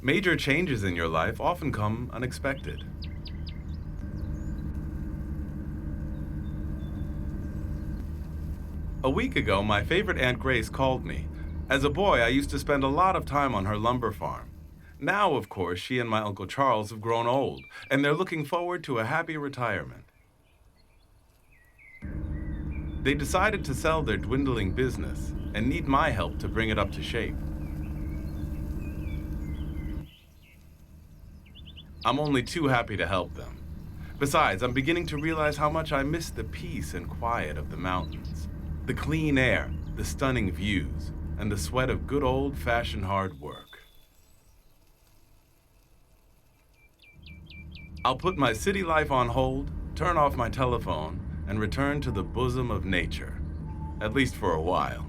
Major changes in your life often come unexpected. A week ago, my favorite Aunt Grace called me. As a boy, I used to spend a lot of time on her lumber farm. Now, of course, she and my Uncle Charles have grown old, and they're looking forward to a happy retirement. They decided to sell their dwindling business and need my help to bring it up to shape. I'm only too happy to help them. Besides, I'm beginning to realize how much I miss the peace and quiet of the mountains, the clean air, the stunning views, and the sweat of good old-fashioned hard work. I'll put my city life on hold, turn off my telephone, and return to the bosom of nature, at least for a while.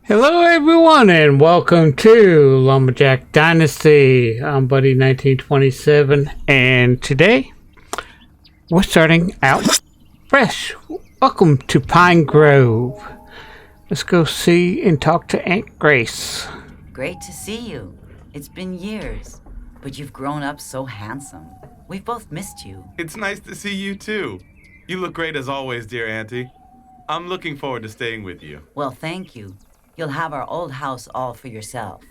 Hello everyone and welcome to Lumberjack Dynasty. I'm Buddy 1927 and today we're starting out fresh. Welcome to Pinegrove. Let's go see and talk to Aunt Grace. Great to see you. It's been years, but you've grown up so handsome. We've both missed you. It's nice to see you too. You look great as always, dear Auntie. I'm looking forward to staying with you. Well, thank you. You'll have our old house all for yourself.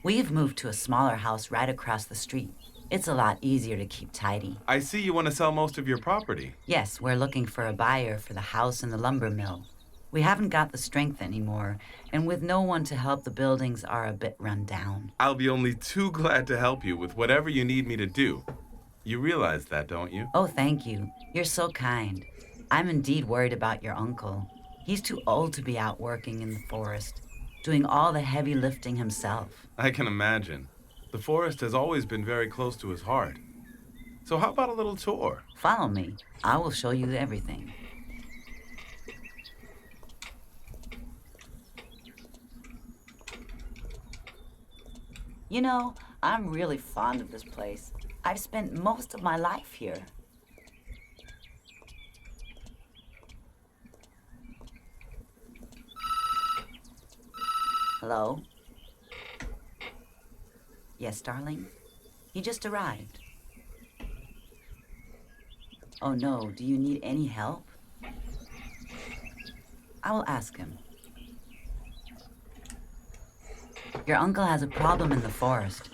We've moved to a smaller house right across the street. It's a lot easier to keep tidy. I see you want to sell most of your property. Yes, we're looking for a buyer for the house and the lumber mill. We haven't got the strength anymore, and with no one to help, the buildings are a bit run down. I'll be only too glad to help you with whatever you need me to do. You realize that, don't you? Oh, thank you. You're so kind. I'm indeed worried about your uncle. He's too old to be out working in the forest, doing all the heavy lifting himself. I can imagine. The forest has always been very close to his heart. So how about a little tour? Follow me. I will show you everything. You know, I'm really fond of this place. I've spent most of my life here. Hello? Yes, darling? He just arrived. Oh no, do you need any help? I will ask him. Your uncle has a problem in the forest.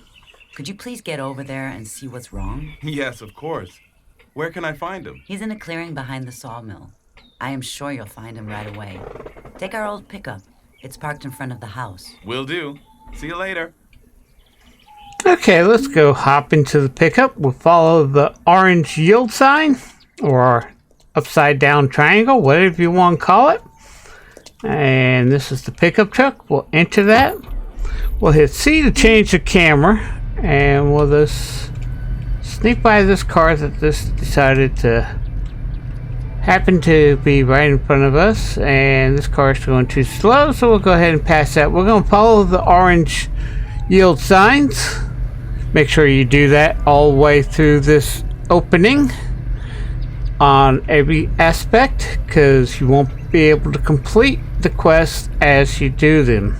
Could you please get over there and see what's wrong? Yes, of course. Where can I find him? He's in a clearing behind the sawmill. I am sure you'll find him right away. Take our old pickup. It's parked in front of the house. Will do. See you later. Okay, let's go hop into the pickup. We'll follow the orange yield sign or upside down triangle, whatever you want to call it. And this is the pickup truck. We'll enter that. We'll hit C to change the camera, and we'll just sneak by this car that just decided to happen to be right in front of us, and this car is going too slow, so we'll go ahead and pass that. We're going to follow the orange yield signs. Make sure you do that all the way through this opening on every aspect, because you won't be able to complete the quest as you do them.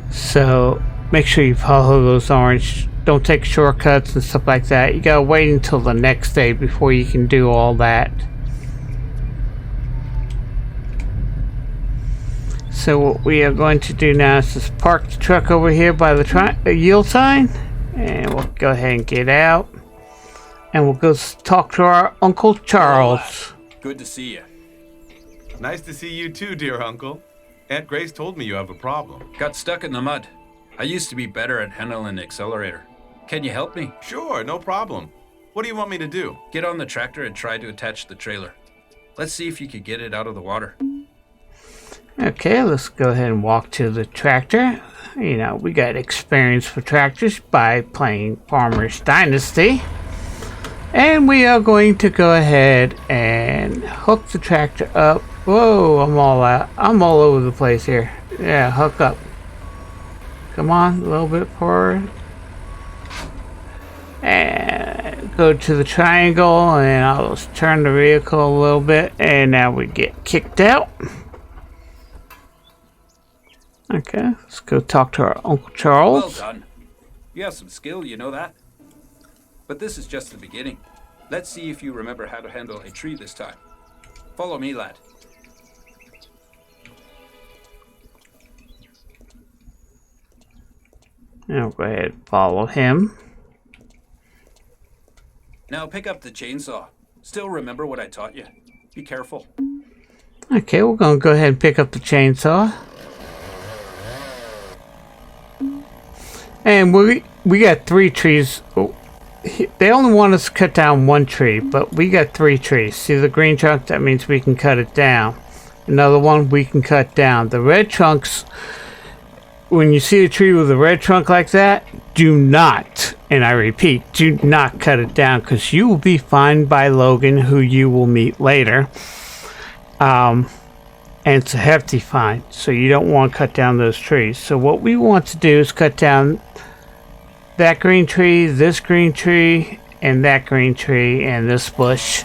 So make sure you follow those orange. Don't take shortcuts and stuff like that. You gotta wait until the next day before you can do all that. So what we are going to do now is just park the truck over here by the yield sign, and we'll go ahead and get out, and we'll go talk to our Uncle Charles. Good to see you. Nice to see you too, dear uncle. Aunt Grace told me you have a problem. Got stuck in the mud. I used to be better at handling the accelerator. Can you help me? Sure, no problem. What do you want me to do? Get on the tractor and try to attach the trailer. Let's see if you could get it out of the water. Okay, let's go ahead and walk to the tractor. You know, we got experience with tractors by playing Farmer's Dynasty. And we are going to go ahead and hook the tractor up. Whoa, I'm all out. I'm all over the place here. Yeah, hook up. Come on, a little bit forward. And go to the triangle, and I'll just turn the vehicle a little bit, and now we get kicked out. Okay, let's go talk to our Uncle Charles. Well done. You have some skill, you know that. But this is just the beginning. Let's see if you remember how to handle a tree this time. Follow me, lad. Now go ahead and follow him. Now pick up the chainsaw. Still remember what I taught you. Be careful. Okay, we're gonna go ahead and pick up the chainsaw. And we got 3 trees. Oh, they only want us to cut down 1 tree, but we got 3 trees. See the green trunk? That means we can cut it down. Another one we can cut down. The red trunks, when you see a tree with a red trunk like that, do not, and I repeat, do not cut it down, because you will be fined by Logan, who you will meet later. And it's a hefty fine, so you don't want to cut down those trees. So what we want to do is cut down that green tree, this green tree, and that green tree, and this bush.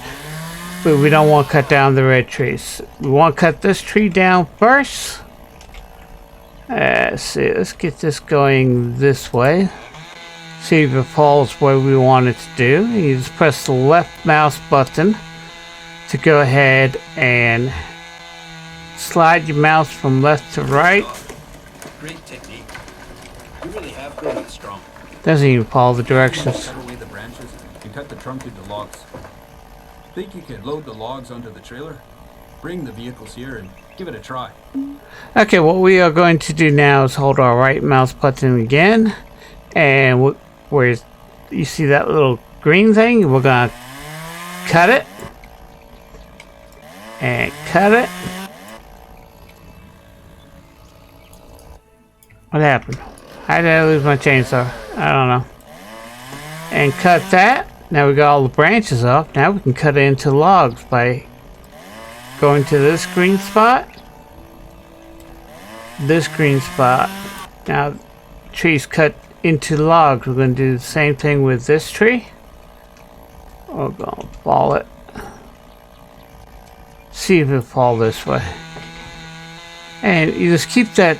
But we don't want to cut down the red trees. We want to cut this tree down first. Let's see, let's get this going this way. See if it falls where we want it to do. You just press the left mouse button to go ahead and slide your mouse from left to right. Great technique. You really have grown it strong. Doesn't even follow the directions. Cut away the branches and cut the trunk into logs. Think you could load the logs onto the trailer? Bring the vehicles here and give it a try. Okay, what we are going to do now is hold our right mouse button again, and where you see that little green thing, we're gonna cut it and cut it. What happened? How did I lose my chainsaw? I don't know. And cut that. Now we got all the branches off. Now we can cut it into logs by going to this green spot, this green spot. Now trees cut into logs. We're going to do the same thing with this tree. We're going to fall it. See if it'll fall this way. And you just keep that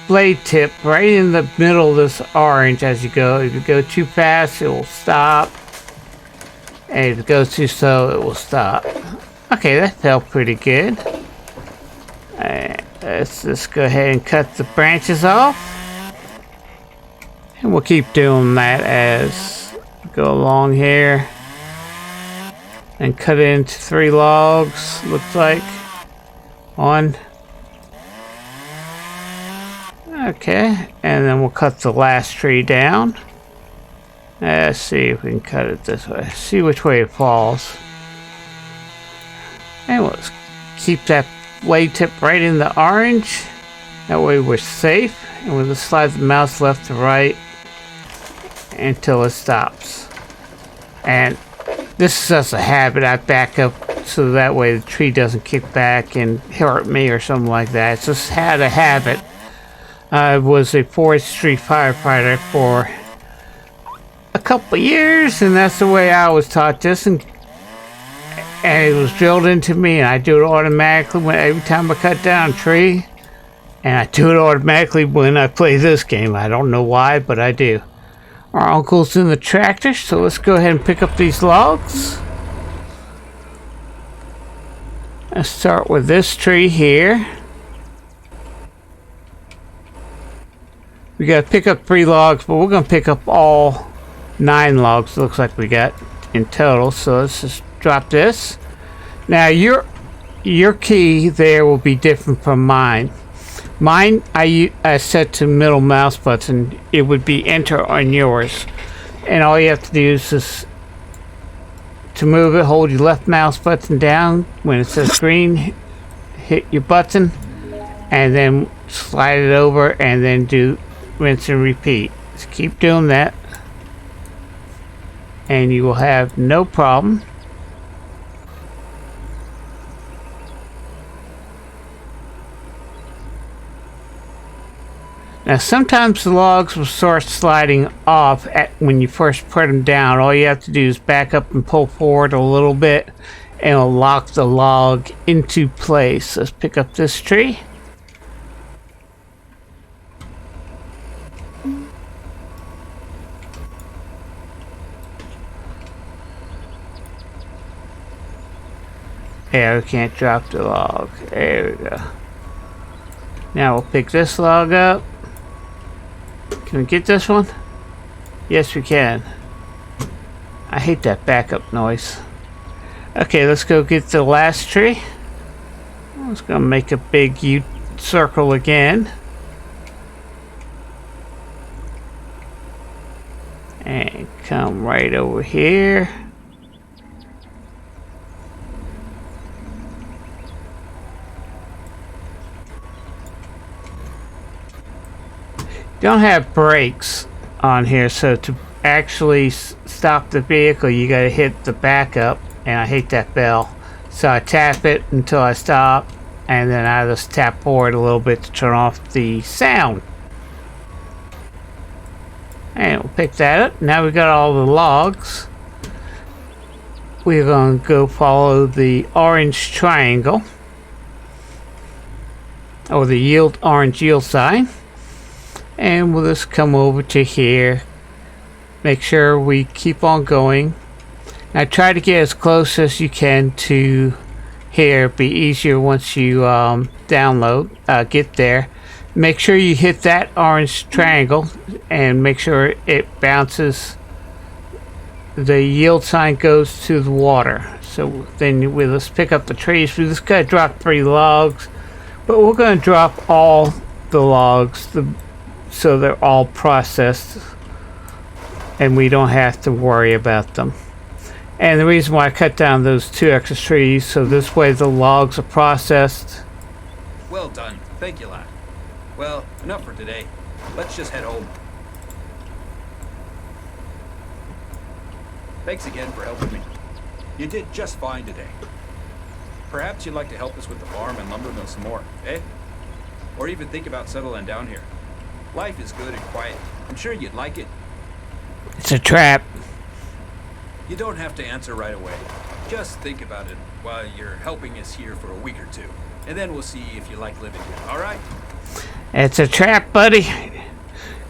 blade tip right in the middle of this orange as you go. If you go too fast, it will stop. And if it goes too slow, it will stop. Okay, that felt pretty good. Let's just go ahead and cut the branches off. And we'll keep doing that as we go along here. And cut it into 3 logs, looks like. 1. Okay, and then we'll cut the last tree down. Let's see if we can cut it this way. See which way it falls. And we'll just keep that blade tip right in the orange. That way we're safe. And we'll just slide the mouse left to right until it stops. And this is just a habit. I back up so that way the tree doesn't kick back and hurt me or something like that. It's just had a habit. I was a forestry firefighter for a couple of years, and that's the way I was taught this, and it was drilled into me, and I do it automatically every time I cut down a tree, and I do it automatically when I play this game. I don't know why, but I do. Our uncle's in the tractor, so let's go ahead and pick up these logs. Let's start with this tree here. We gotta pick up 3 logs, but we're gonna pick up all 9 logs. Looks like we got in total. So let's just drop this. Now your key there will be different from mine. Mine I set to middle mouse button. It would be enter on yours, and all you have to do is just to move it, hold your left mouse button down when it says green, hit your button, and then slide it over, and then do rinse and repeat. Just keep doing that, and you will have no problem. Now sometimes the logs will start sliding off when you first put them down. All you have to do is back up and pull forward a little bit, and it'll lock the log into place. Let's pick up this tree. Yeah, we can't drop the log. There we go. Now we'll pick this log up. Can we get this one? Yes, we can. I hate that backup noise. Okay, let's go get the last tree. I'm just gonna make a big U circle again. And come right over here. Don't have brakes on here, so to actually stop the vehicle you gotta hit the backup, and I hate that bell, so I tap it until I stop, and then I just tap forward a little bit to turn off the sound. And we'll pick that up. Now we got all the logs. We're gonna go follow the orange triangle, or the orange yield sign. And we'll just come over to here, make sure we keep on going. Now try to get as close as you can to here. It'll be easier once you get there. Make sure you hit that orange triangle and make sure it bounces. The yield sign goes to the water. So then let's pick up the trees. We just gotta drop 3 logs, but we're gonna drop all the logs, so they're all processed and we don't have to worry about them. And the reason why I cut down those 2 extra trees, so this way the logs are processed. Well done. Thank you, lad. Well, enough for today. Let's just head home. Thanks again for helping me. You did just fine today. Perhaps you'd like to help us with the farm and lumber mill some more, eh? Or even think about settling down here. Life is good and quiet. I'm sure you'd like it. It's a trap. You don't have to answer right away. Just think about it while you're helping us here for a week or 2. And then we'll see if you like living here, all right? It's a trap, buddy.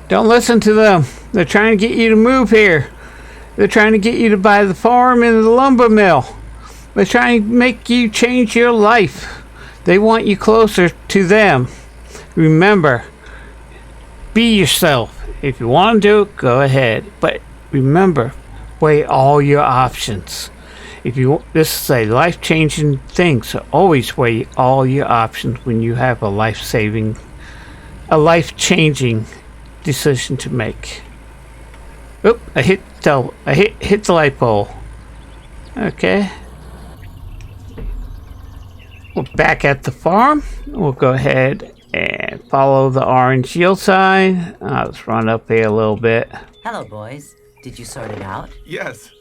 Don't listen to them. They're trying to get you to move here. They're trying to get you to buy the farm and the lumber mill. They're trying to make you change your life. They want you closer to them. Remember, be yourself. If you want to do it, go ahead. But remember, weigh all your options. This is a life-changing thing, so always weigh all your options when you have a life-changing decision to make. Oop! I hit the light pole. Okay. We're back at the farm. We'll go ahead and follow the orange yield sign. Let's run up here a little bit. Hello, boys. Did you sort it out? Yes,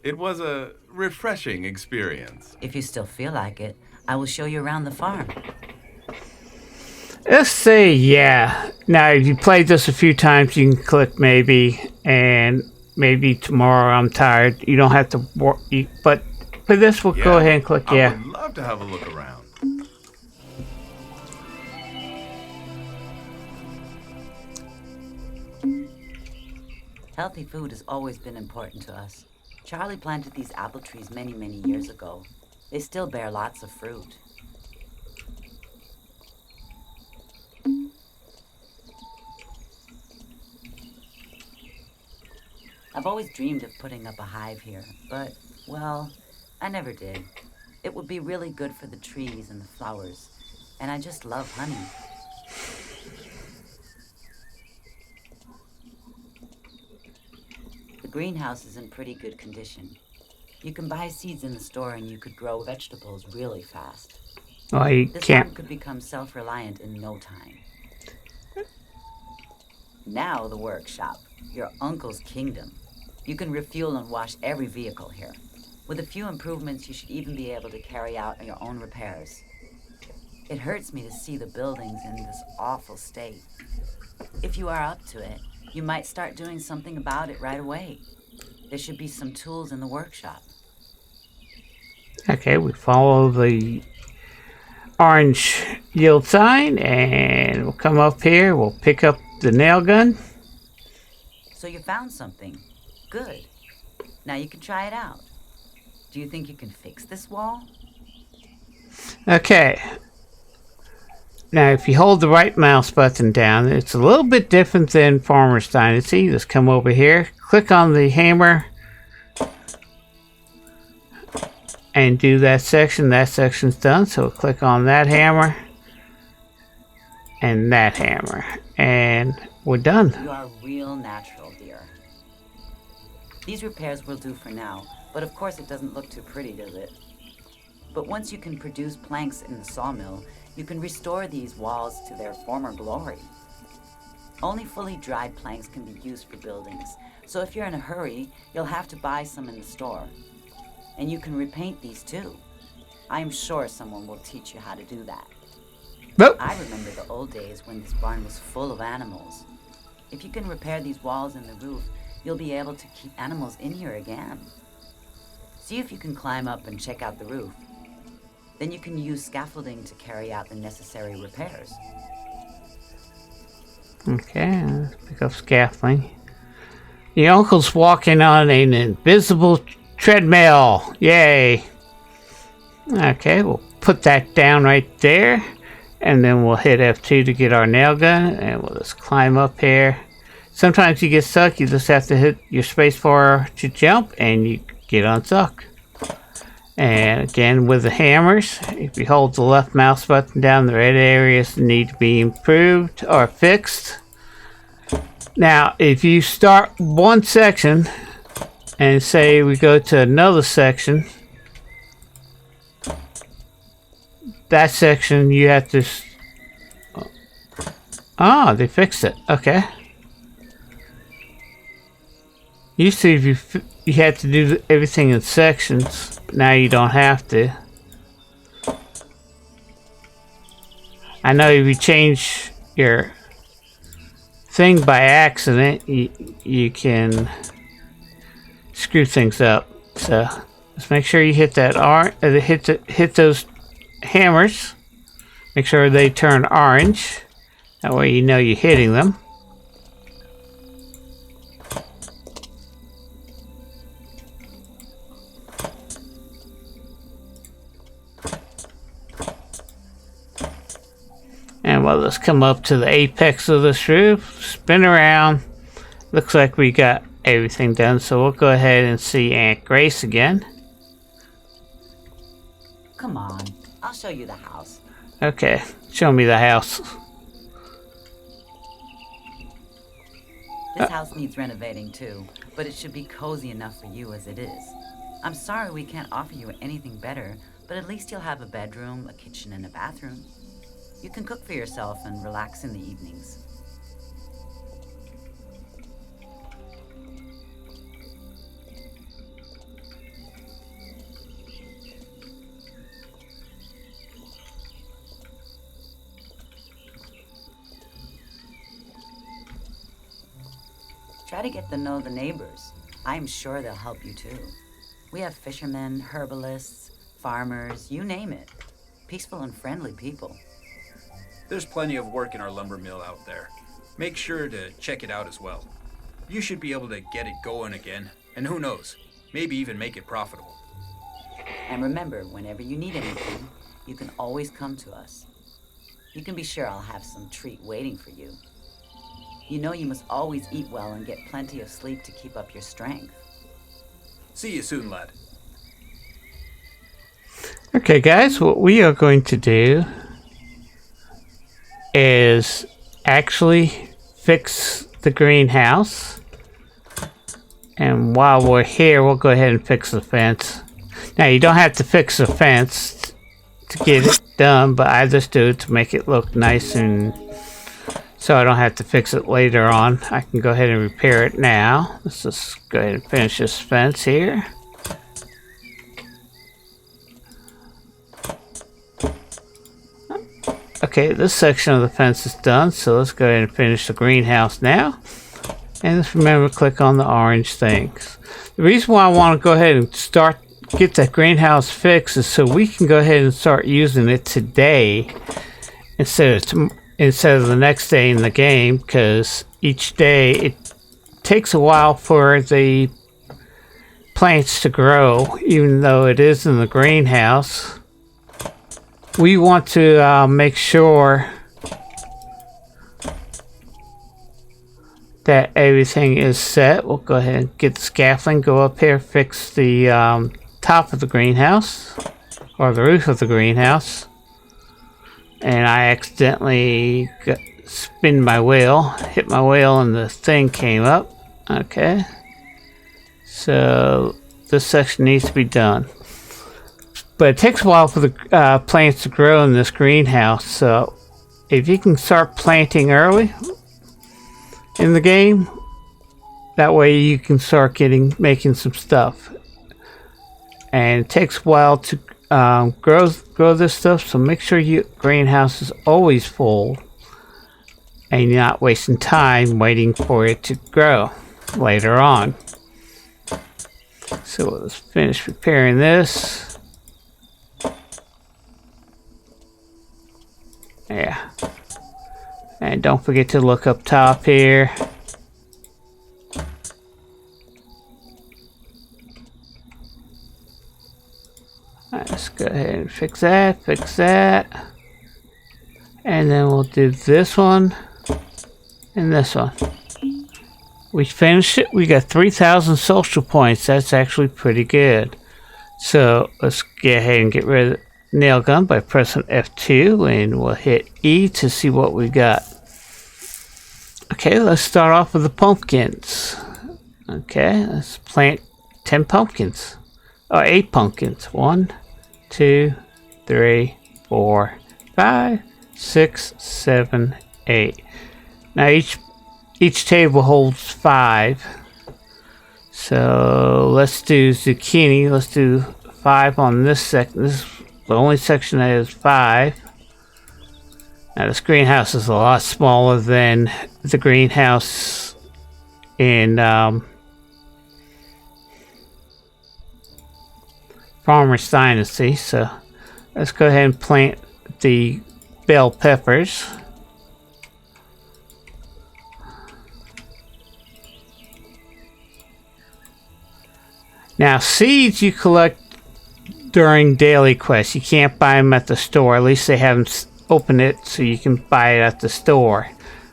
it was a refreshing experience. If you still feel like it, I will show you around the farm. Let's say yeah. Now, if you played this a few times, you can click maybe, and maybe tomorrow I'm tired. You don't have to work, but for this, we'll go ahead and click yeah. I would love to have a look around. Healthy food has always been important to us. Charlie planted these apple trees many, many years ago. They still bear lots of fruit. I've always dreamed of putting up a hive here, but, well, I never did. It would be really good for the trees and the flowers, and I just love honey. The greenhouse is in pretty good condition. You can buy seeds in the store and you could grow vegetables really fast. Well, you This can't. farm could become self-reliant in no time. Now the workshop, your uncle's kingdom. You can refuel and wash every vehicle here. With a few improvements, you should even be able to carry out your own repairs. It hurts me to see the buildings in this awful state. If you are up to it, you might start doing something about it right away. There should be some tools in the workshop. Okay, we follow the orange yield sign and we'll come up here. We'll pick up the nail gun. So you found something. Good. Now you can try it out. Do you think you can fix this wall? Okay. Now, if you hold the right mouse button down, it's a little bit different than Farmer's Dynasty. Just come over here, click on the hammer, and do that section. That section's done, so we'll click on that hammer and that hammer, and we're done. You are real natural, dear. These repairs will do for now, but of course it doesn't look too pretty, does it? But once you can produce planks in the sawmill, you can restore these walls to their former glory. Only fully dried planks can be used for buildings, so if you're in a hurry, you'll have to buy some in the store. And you can repaint these too. I am sure someone will teach you how to do that. Nope. I remember the old days when this barn was full of animals. If you can repair these walls and the roof, you'll be able to keep animals in here again. See if you can climb up and check out the roof. Then you can use scaffolding to carry out the necessary repairs. Okay, let's pick up scaffolding. Your uncle's walking on an invisible treadmill. Yay. Okay, we'll put that down right there. And then we'll hit F2 to get our nail gun. And we'll just climb up here. Sometimes you get stuck. You just have to hit your spacebar to jump. And you get unstuck. And again, with the hammers, if you hold the left mouse button down, the red areas need to be improved or fixed. Now, if you start one section and say we go to another section, that section you have to... Ah, they fixed it. Okay. Used to, if you had to do everything in sections. Now you don't have to. I know if you change your thing by accident, you can screw things up. So just make sure you hit that hit those hammers. Make sure they turn orange. That way you know you're hitting them. And we'll just come up to the apex of this roof, spin around. Looks like we got everything done, so we'll go ahead and see Aunt Grace again. Come on, I'll show you the house. Okay, show me the house. This house needs renovating too, but it should be cozy enough for you as it is. I'm sorry we can't offer you anything better, but at least you'll have a bedroom, a kitchen, and a bathroom. You can cook for yourself and relax in the evenings. Try to get to know the neighbors. I'm sure they'll help you too. We have fishermen, herbalists, farmers, you name it. Peaceful and friendly people. There's plenty of work in our lumber mill out there. Make sure to check it out as well. You should be able to get it going again, and who knows, maybe even make it profitable. And remember, whenever you need anything, you can always come to us. You can be sure I'll have some treat waiting for you. You know you must always eat well and get plenty of sleep to keep up your strength. See you soon, lad. Okay, guys, what we are going to do is actually fix the greenhouse. And while we're here, we'll go ahead and fix the fence. Now, you don't have to fix the fence to get it done, but I just do it to make it look nice and so I don't have to fix it later on. I can go ahead and repair it now. Let's just go ahead and finish this fence here. Okay, this section of the fence is done, so let's go ahead and finish the greenhouse now. And just remember to click on the orange things. The reason why I want to go ahead and get that greenhouse fixed is so we can go ahead and start using it today instead of the next day in the game, because each day it takes a while for the plants to grow, even though it is in the greenhouse. We want to make sure that everything is set. We'll go ahead and get the scaffolding, go up here, fix the top of the greenhouse, or the roof of the greenhouse. And I accidentally spin my wheel, hit my wheel, and the thing came up. Okay. So this section needs to be done. But it takes a while for the plants to grow in this greenhouse, so if you can start planting early in the game, that way you can start making some stuff. And it takes a while to grow this stuff, so make sure your greenhouse is always full and you're not wasting time waiting for it to grow later on. So let's finish repairing this. Yeah. And don't forget to look up top here. Alright, let's go ahead and fix that. And then we'll do this one and this one. We finished it. We got 3,000 social points. That's actually pretty good. So let's get ahead and get rid of the nail gun by pressing F2, and we'll hit E to see what we got. Okay, let's start off with the pumpkins. Okay, let's plant 10 pumpkins. Or 8 pumpkins. 1, 2, 3, 4, 5, 6, 7, 8. Now each table holds 5. So let's do zucchini. Let's do 5 on this section. This is the only section that is 5. Now this greenhouse is a lot smaller than the greenhouse in Farmer's Dynasty. So let's go ahead and plant the bell peppers. Now seeds you collect during daily quests. You can't buy them at the store. At least they haven't opened it so you can buy it at the store,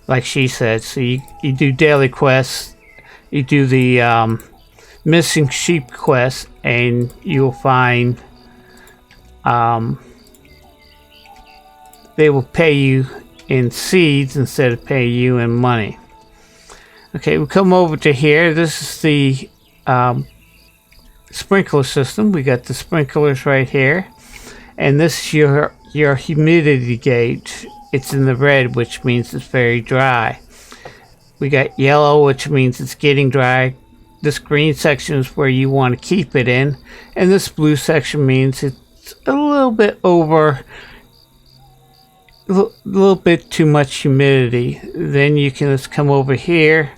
like she said. So you do daily quests, you do the missing sheep quest, and you'll find they will pay you in seeds instead of paying you in money. Okay, we come over to here. This is the sprinkler system. We got the sprinklers right here, and this is your humidity gauge. It's in the red, which means it's very dry. We got yellow, which means it's getting dry. This green section is where you want to keep it in, and this blue section means it's a little bit over, a little bit too much humidity. Then you can just come over here.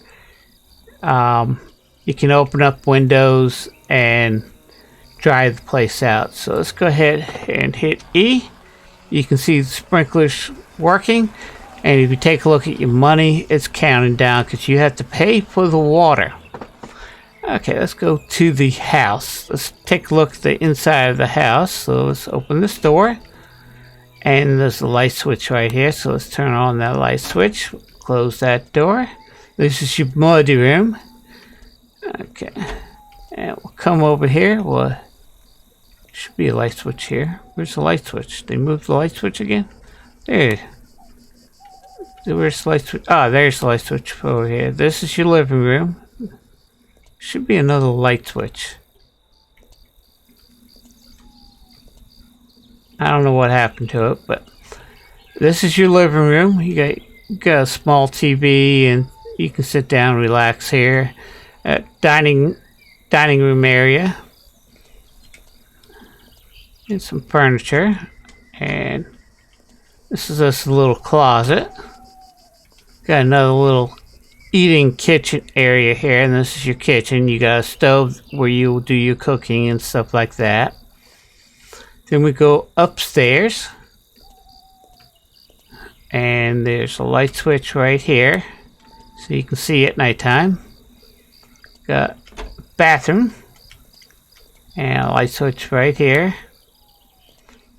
You can open up windows and dry the place out. So let's go ahead and hit E. You can see the sprinklers working, and if you take a look at your money, it's counting down because you have to pay for the water. Okay, let's go to the house. Let's take a look at the inside of the house. So let's open this door, and there's a light switch right here. So let's turn on that light switch, close that door. This is your muddy room. Okay, and we'll come over here. Well, should be a light switch here. Where's the light switch? They moved the light switch again? There. Where's the light switch? Ah, there's the light switch over here. This is your living room. Should be another light switch. I don't know what happened to it, but this is your living room. You got a small TV, and you can sit down, relax here. Dining room area, and some furniture, and this is just a little closet. Got another little eating kitchen area here, and this is your kitchen. You got a stove where you will do your cooking and stuff like that. Then we go upstairs, and there's a light switch right here, so you can see at nighttime. Got bathroom, and a light switch right here,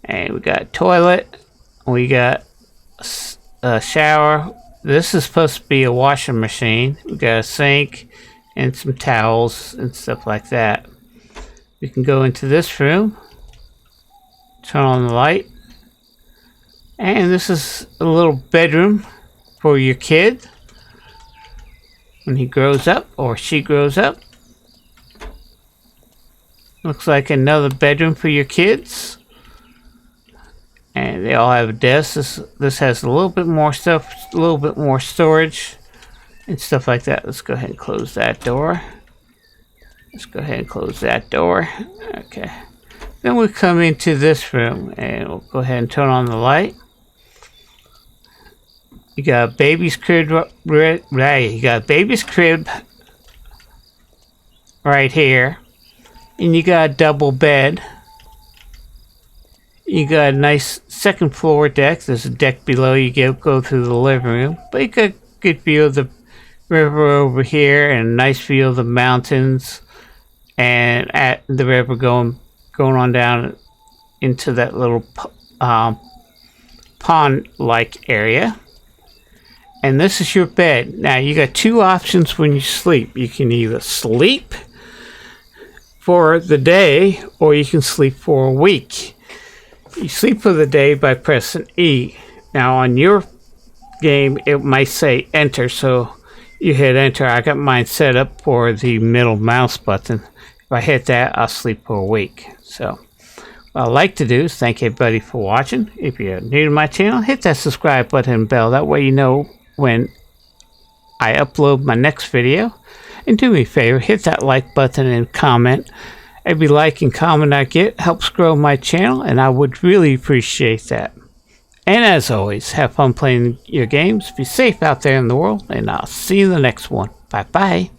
and we got a toilet. We got a shower. This is supposed to be a washing machine. We got a sink and some towels and stuff like that. We can go into this room, turn on the light, and this is a little bedroom for your kid when he grows up or she grows up. Looks like another bedroom for your kids. And they all have a desk. This has a little bit more stuff, a little bit more storage and stuff like that. Let's go ahead and close that door. Okay. Then we come into this room, and we'll go ahead and turn on the light. You got a baby's crib right here, and you got a double bed. You got a nice second floor deck. There's a deck below. You go through the living room, but you got a good view of the river over here, and a nice view of the mountains, and at the river going on down into that little pond-like area. And this is your bed. Now you got two options when you sleep. You can either sleep for the day, or you can sleep for a week. You sleep for the day by pressing E. Now on your game it might say enter, so you hit enter. I got mine set up for the middle mouse button. If I hit that, I'll sleep for a week. So what I'd like to do is thank everybody for watching. If you're new to my channel, hit that subscribe button and bell. That way you know when I upload my next video. And do me a favor, hit that like button and comment. Every like and comment I get helps grow my channel, and I would really appreciate that. And as always, have fun playing your games. Be safe out there in the world, and I'll see you in the next one. Bye bye.